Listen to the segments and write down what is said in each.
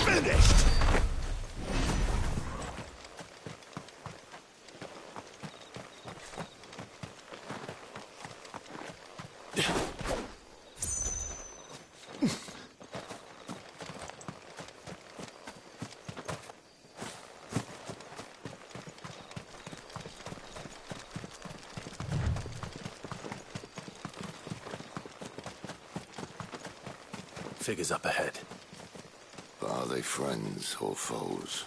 Finished! Figures up ahead. Are they friends or foes?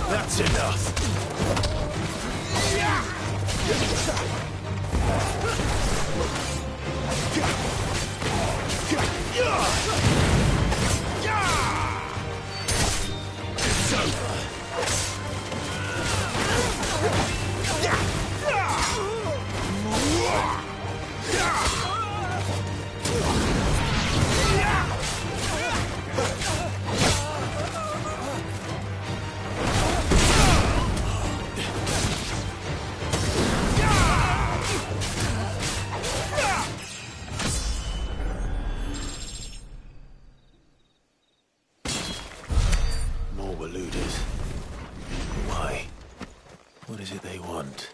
That's enough. It's over. More were looters. Why? What is it they want?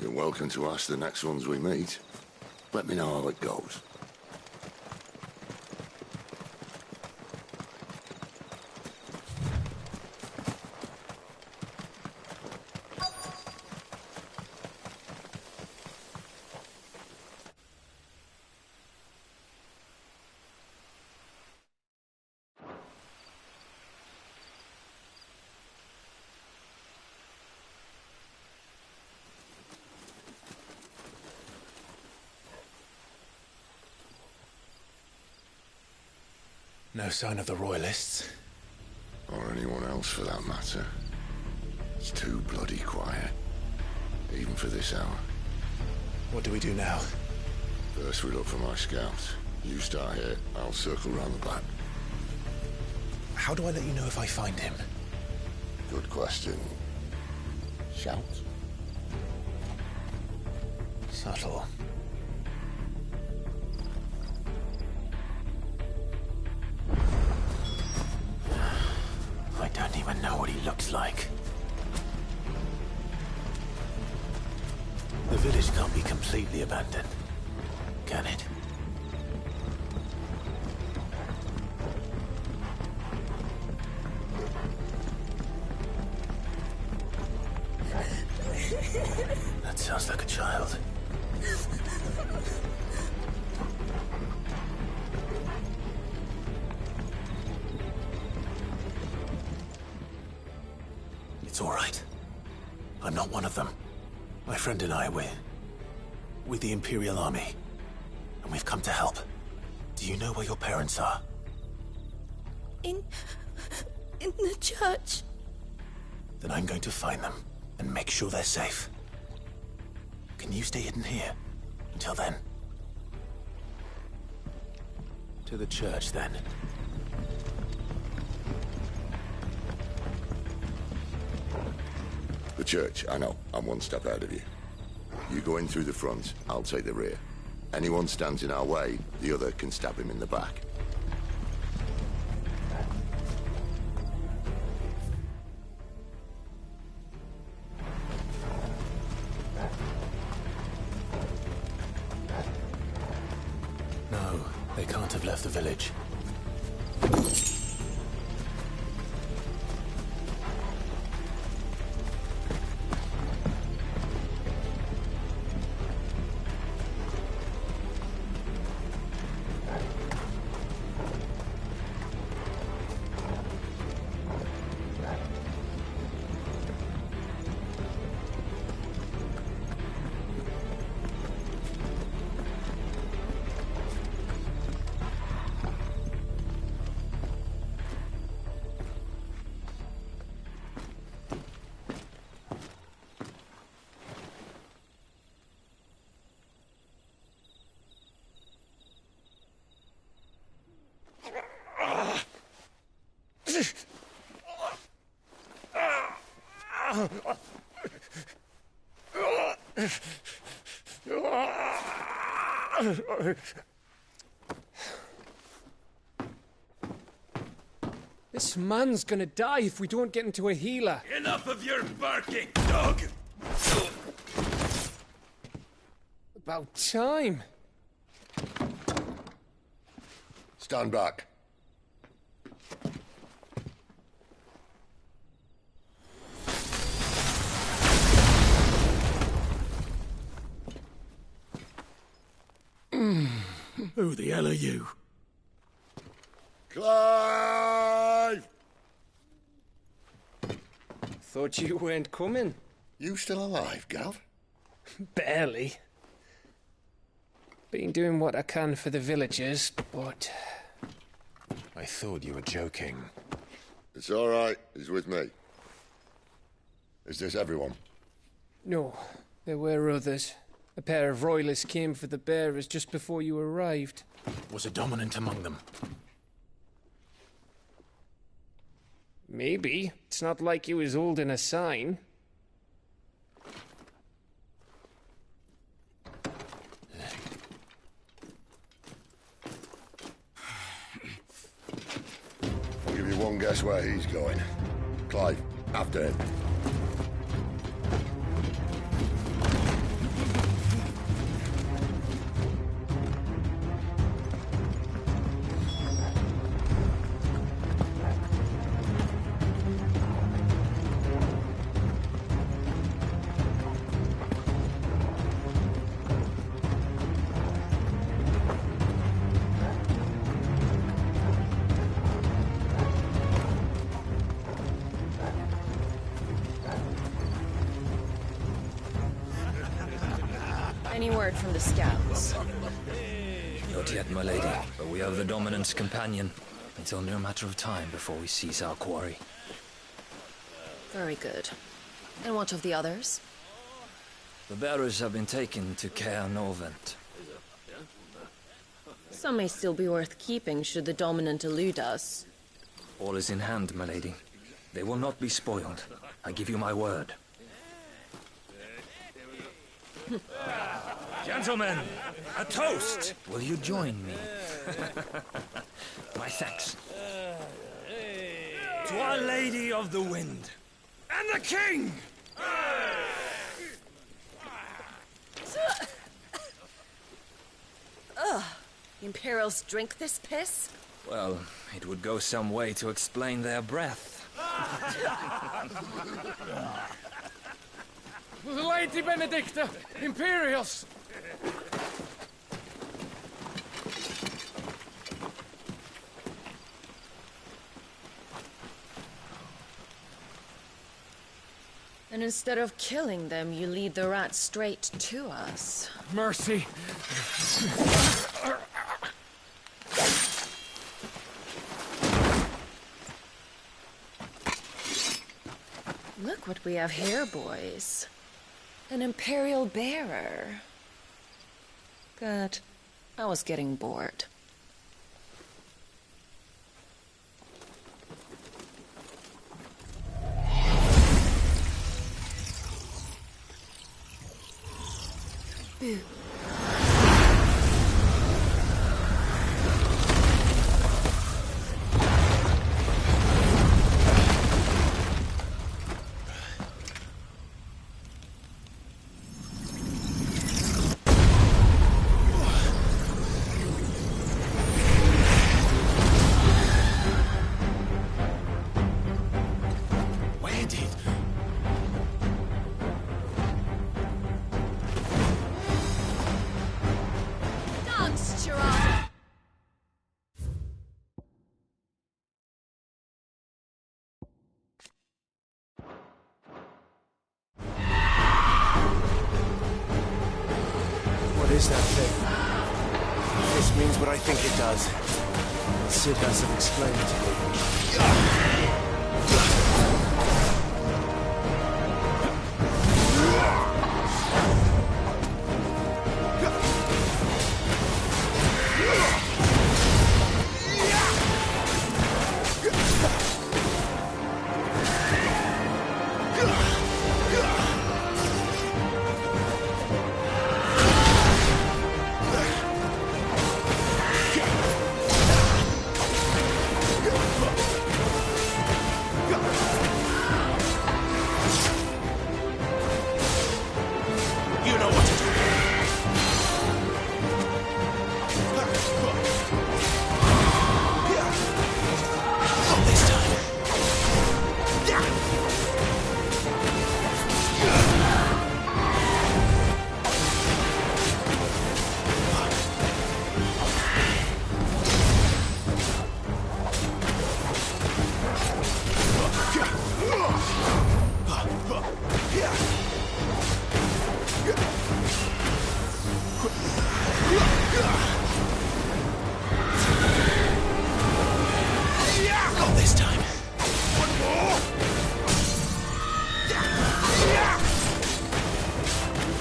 You're welcome to ask the next ones we meet. Let me know how it goes. No sign of the Royalists. Or anyone else for that matter. It's too bloody quiet. Even for this hour. What do we do now? First we look for my scouts. You start here, I'll circle round the back. How do I let you know if I find him? Good question. Shout? Subtle. I don't even know what he looks like. The village can't be completely abandoned, can it? That sounds like a child. It's all right. I'm not one of them. My friend and I, we're with the Imperial Army. And we've come to help. Do you know where your parents are? In the church. Then I'm going to find them and make sure they're safe. Can you stay hidden here until then? To the church, then. The church, I know. I'm one step ahead of you. You go in through the front, I'll take the rear. Anyone stands in our way, the other can stab him in the back. No, they can't have left the village. This man's gonna die if we don't get into a healer. Enough of your barking, dog! About time. Stand back. Who the hell are you? Clive! Thought you weren't coming. You still alive, Gav? Barely. Been doing what I can for the villagers, but... I thought you were joking. It's all right. He's with me. Is this everyone? No, there were others. A pair of royalists came for the bearers just before you arrived. Was a dominant among them? Maybe. It's not like he was holding a sign. I'll give you one guess where he's going. Clive, after him. Any word from the scouts? Not yet, my lady, but we have the Dominant's companion. It's only a matter of time before we seize our quarry. Very good. And what of the others? The bearers have been taken to Caer Novent. Some may still be worth keeping should the Dominant elude us. All is in hand, my lady. They will not be spoiled. I give you my word. Gentlemen, a toast! Will you join me? My thanks. To Our Lady of the Wind. And the King! Ugh. Imperials drink this piss? Well, it would go some way to explain their breath. Lady Benedicta! Imperials! And instead of killing them, you lead the rats straight to us. Mercy! Look what we have here, boys. An Imperial bearer. Good. I was getting bored. Boo. What is that thing? This means what I think it does. Sid hasn't explained it to me.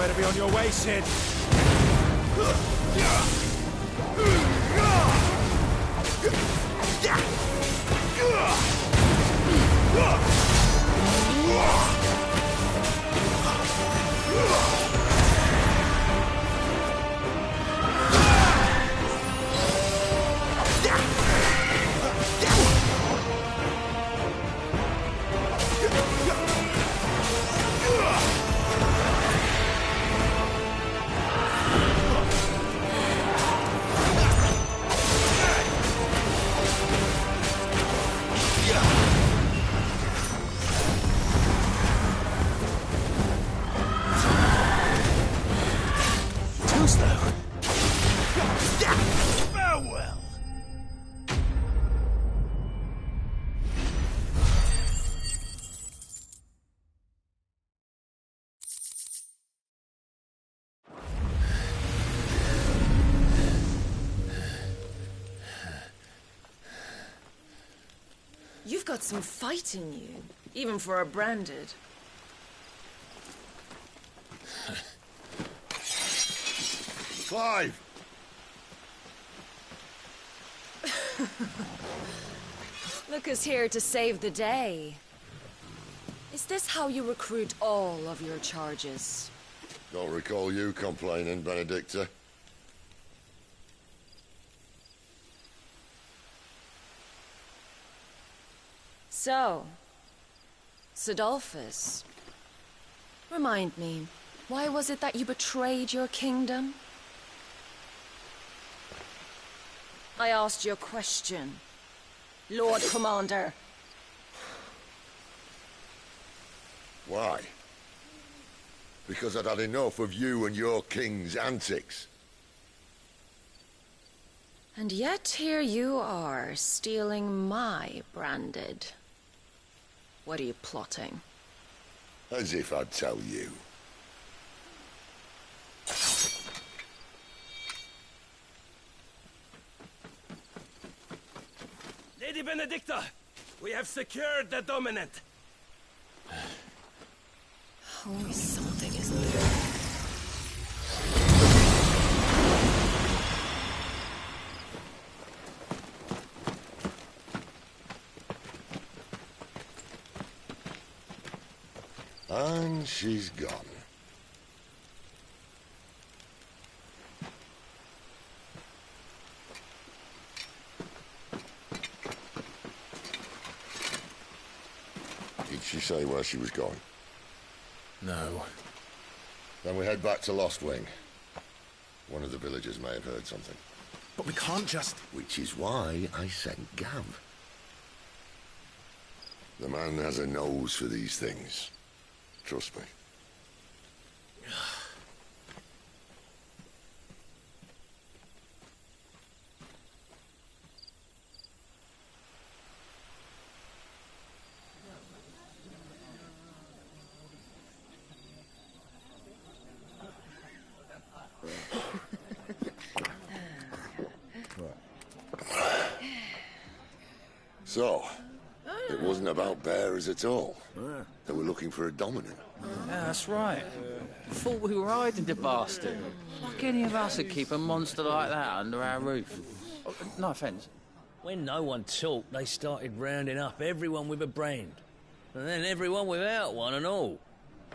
better be on your way, Sid. Farewell! You've got some fight in you, even for a branded. Clive! Look who's here to save the day. Is this how you recruit all of your charges? Don't recall you complaining, Benedicta. So, Sidolphus, remind me, why was it that you betrayed your kingdom? I asked you a question, Lord Commander. Why? Because I'd had enough of you and your king's antics. And yet here you are, stealing my branded. What are you plotting? As if I'd tell you. Lady Benedicta, we have secured the dominant. Always something, isn't there? And she's gone. Did she say where she was going? No. Then we head back to Lost Wing. One of the villagers may have heard something. But we can't just... Which is why I sent Gav. The man has a nose for these things. Trust me. So, it wasn't about bearers at all. They were looking for a dominant. Yeah, that's right. Thought we were hiding the bastard. Like any of us would keep a monster like that under our roof. Oh, no offence. When no one talked, they started rounding up everyone with a brand. And then everyone without one and all.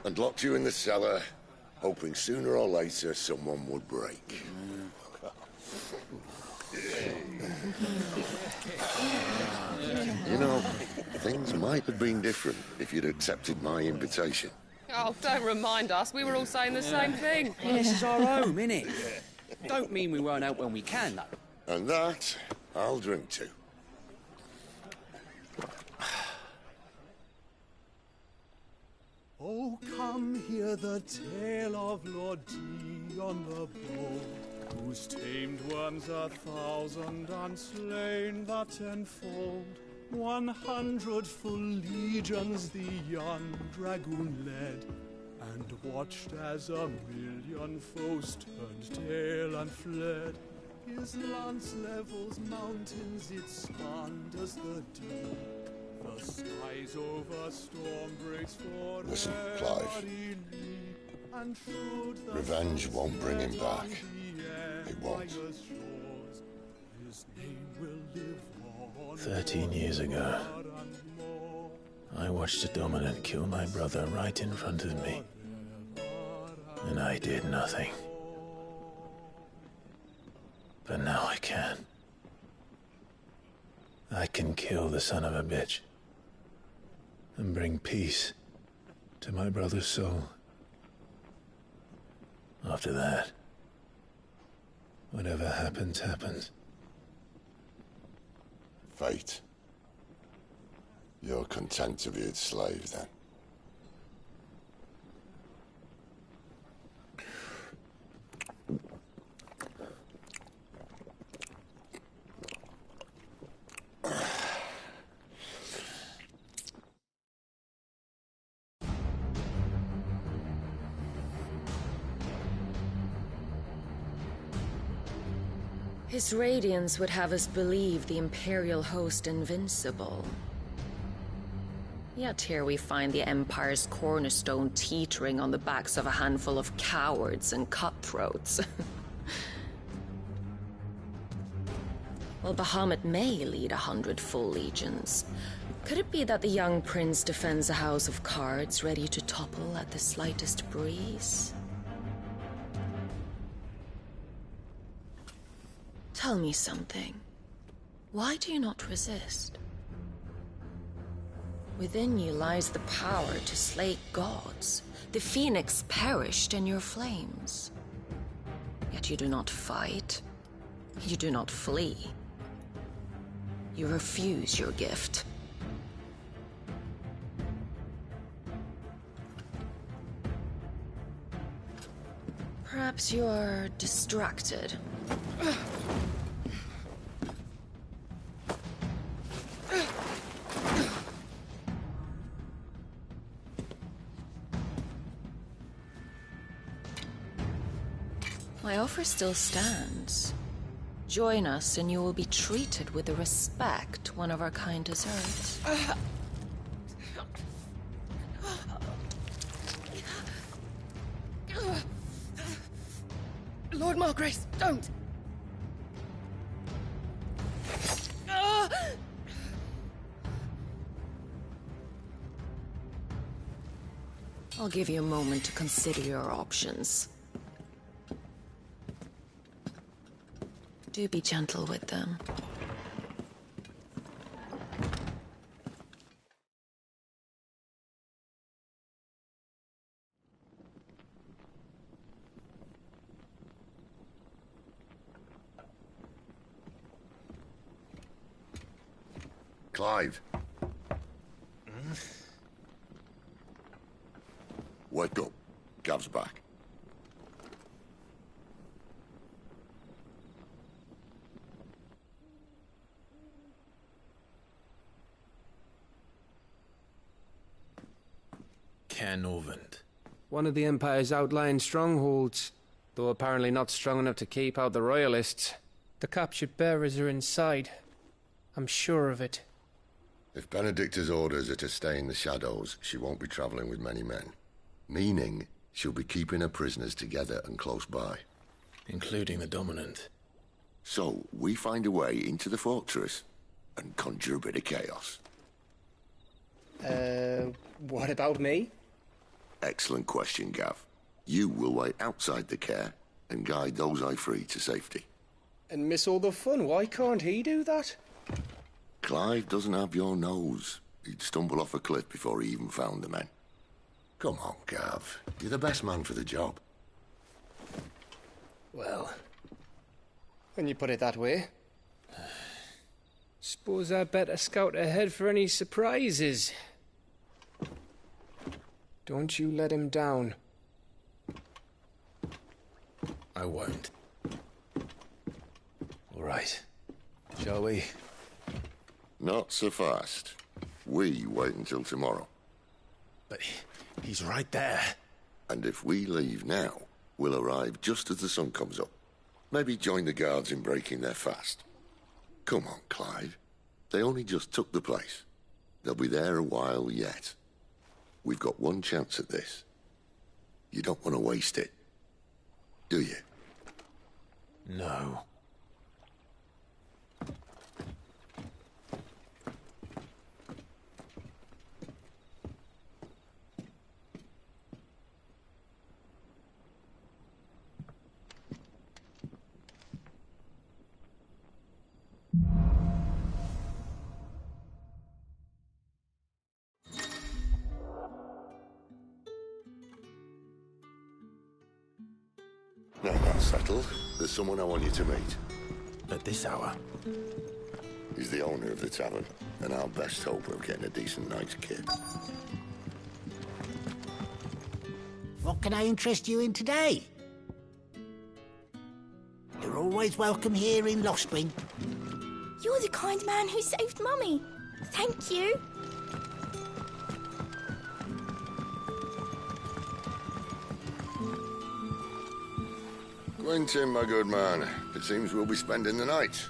And locked you in the cellar, hoping sooner or later someone would break. You know, things might have been different if you'd accepted my invitation. Oh, don't remind us. We were all saying the same thing. Well, this is our home, innit? Don't mean we won't help when we can, though. And that, I'll drink to. Oh, come hear the tale of Lord Dion the Bold, who's tamed worms 1,000 and slain the 10-fold. 100 full legions the young dragoon led, and watched as 1,000,000 foes turned tail and fled. His lance levels mountains, it spanned as the dew. The skies over storm breaks for Listen, Clive. and should the Revenge won't bring him back. It won't. His name will live on 13 years ago, I watched a dominant kill my brother right in front of me. And I did nothing. But now I can. I can kill the son of a bitch. And bring peace to my brother's soul. After that, whatever happens, happens. Fate. You're content to be its slave, then? His radiance would have us believe the Imperial host invincible. Yet here we find the Empire's cornerstone teetering on the backs of a handful of cowards and cutthroats. Well, Bahamut may lead 100 full legions. Could it be that the young prince defends a house of cards ready to topple at the slightest breeze? Tell me something. Why do you not resist? Within you lies the power to slay gods. The phoenix perished in your flames. Yet you do not fight. You do not flee. You refuse your gift. Perhaps you are distracted. My offer still stands. Join us and you will be treated with the respect one of our kind deserves. Lord Margrace, don't! I'll give you a moment to consider your options. Do be gentle with them. Clive. Wake up. Gav's back. Canovant. One of the Empire's outlying strongholds, though apparently not strong enough to keep out the Royalists. The captured bearers are inside. I'm sure of it. If Benedicta's orders are to stay in the shadows, she won't be traveling with many men. Meaning, she'll be keeping her prisoners together and close by. Including the Dominant. So, we find a way into the fortress and conjure a bit of chaos. What about me? Excellent question, Gav. You will wait outside the care and guide those I free to safety. And miss all the fun. Why can't he do that? Clive doesn't have your nose. He'd stumble off a cliff before he even found the men. Come on, Gav. You're the best man for the job. Well, when you put it that way. Suppose I better scout ahead for any surprises. Don't you let him down. I won't. All right. Shall we? Not so fast. We wait until tomorrow. But he's right there. And if we leave now, we'll arrive just as the sun comes up. Maybe join the guards in breaking their fast. Come on, Clive. They only just took the place. They'll be there a while yet. We've got one chance at this. You don't want to waste it, do you? No. Now that's settled. There's someone I want you to meet. At this hour? He's the owner of the tavern, and our best hope of getting a decent night's kit. What can I interest you in today? You're always welcome here in Lostwing. You're the kind man who saved Mummy. Thank you. Quentin, my good man. It seems we'll be spending the night.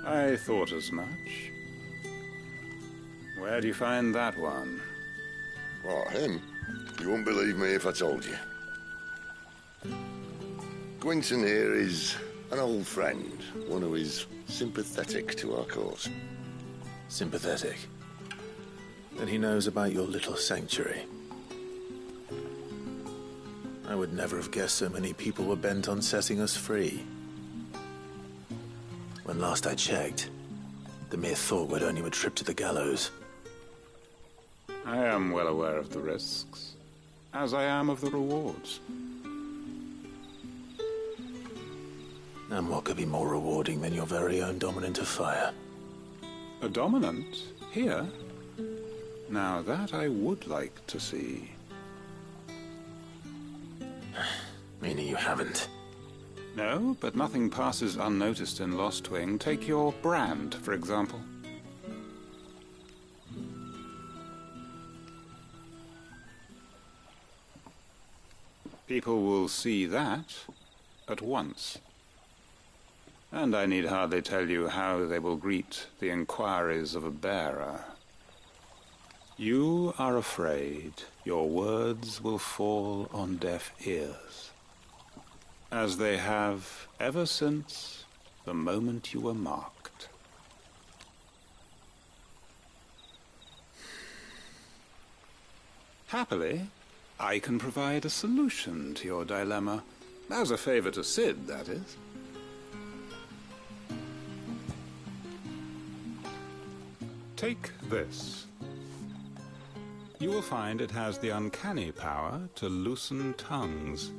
I thought as much. Where do you find that one? What, him? You wouldn't believe me if I told you. Quentin here is an old friend, one who is sympathetic to our cause. Sympathetic? And he knows about your little sanctuary. I would never have guessed so many people were bent on setting us free. When last I checked, the mere thought would earn you a trip to the gallows. I am well aware of the risks, as I am of the rewards. And what could be more rewarding than your very own dominant of fire? A dominant? Here? Now that I would like to see. Meaning you haven't? No, but nothing passes unnoticed in Lostwing. Take your brand, for example. People will see that at once. And I need hardly tell you how they will greet the inquiries of a bearer. You are afraid your words will fall on deaf ears, as they have ever since the moment you were marked. Happily, I can provide a solution to your dilemma, as a favor to Sid, that is. Take this. You will find it has the uncanny power to loosen tongues.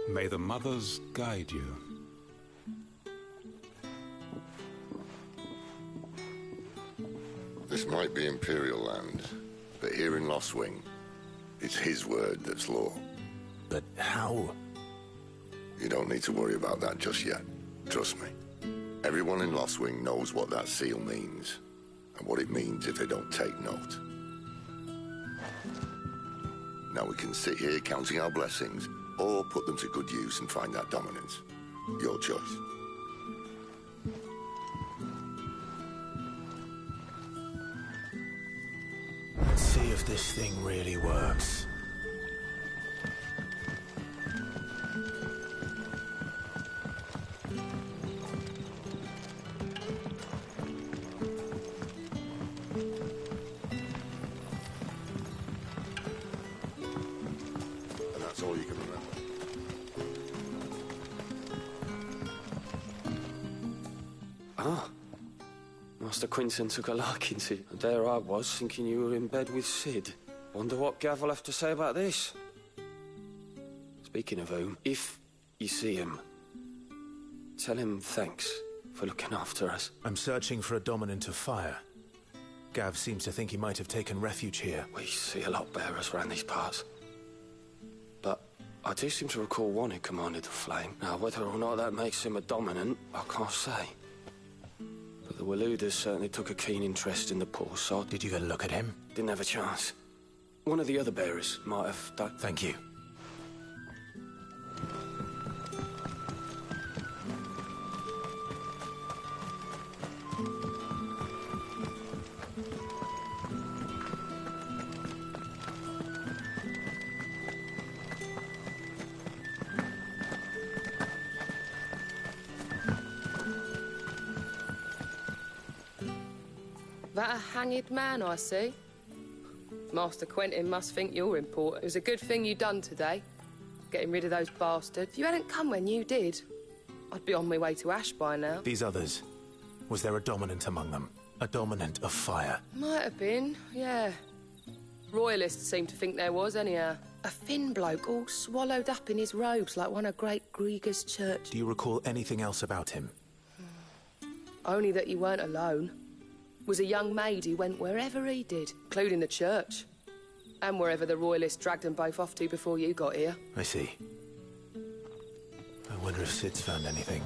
May the mothers guide you. This might be Imperial land, but here in Lostwing, it's his word that's law. But how? You don't need to worry about that just yet. Trust me. Everyone in Lostwing knows what that seal means, and what it means if they don't take note. Now we can sit here counting our blessings, or put them to good use and find that dominance. Your choice. Let's see if this thing really works. And that's all you can remember. Ah. Master Quinton took a liking to you, and there I was, thinking you were in bed with Sid. Wonder what Gav will have to say about this. Speaking of whom, if you see him, tell him thanks for looking after us. I'm searching for a dominant of fire. Gav seems to think he might have taken refuge here. We see a lot bearers around these parts. But I do seem to recall one who commanded the flame. Now, whether or not that makes him a dominant, I can't say. But the Waluders certainly took a keen interest in the poor sod. Did you get a look at him? Didn't have a chance. One of the other bearers might have done. Thank you. That a hanged man I see? Master Quentin must think you're important. It was a good thing you done today, getting rid of those bastards. If you hadn't come when you did, I'd be on my way to Ash by now. These others, was there a dominant among them? A dominant of fire? Might have been, yeah. Royalists seem to think there was, anyhow. A thin bloke all swallowed up in his robes like one of Great Grieger's church. Do you recall anything else about him? Only that he weren't alone. Was a young maid who went wherever he did, including the church. And wherever the Royalists dragged them both off to before you got here. I see. I wonder if Sid's found anything.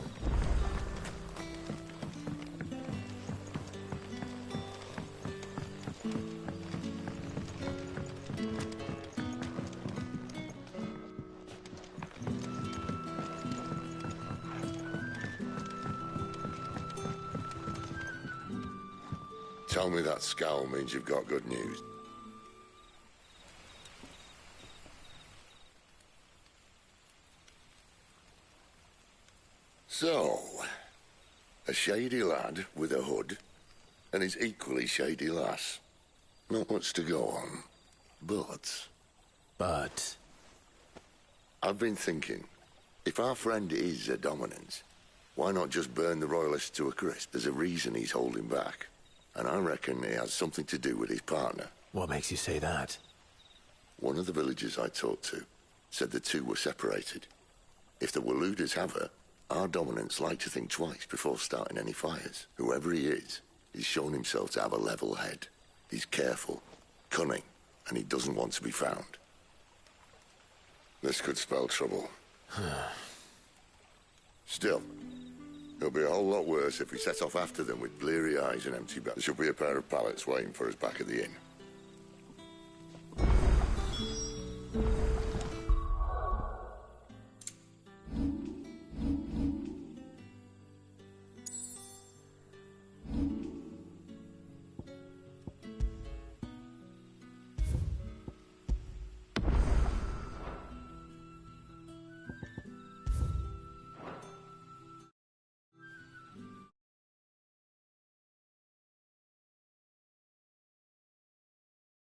Tell me that scowl means you've got good news. So, a shady lad with a hood, and his equally shady lass. Not much to go on, but... I've been thinking, if our friend is a dominant, why not just burn the Royalists to a crisp? There's a reason he's holding back. And I reckon it has something to do with his partner. What makes you say that? One of the villagers I talked to said the two were separated. If the Waluders have her, our dominants like to think twice before starting any fires. Whoever he is, he's shown himself to have a level head. He's careful, cunning, and he doesn't want to be found. This could spell trouble. Still, it'll be a whole lot worse if we set off after them with bleary eyes and empty bellies. There should be a pair of pallets waiting for us back at the inn.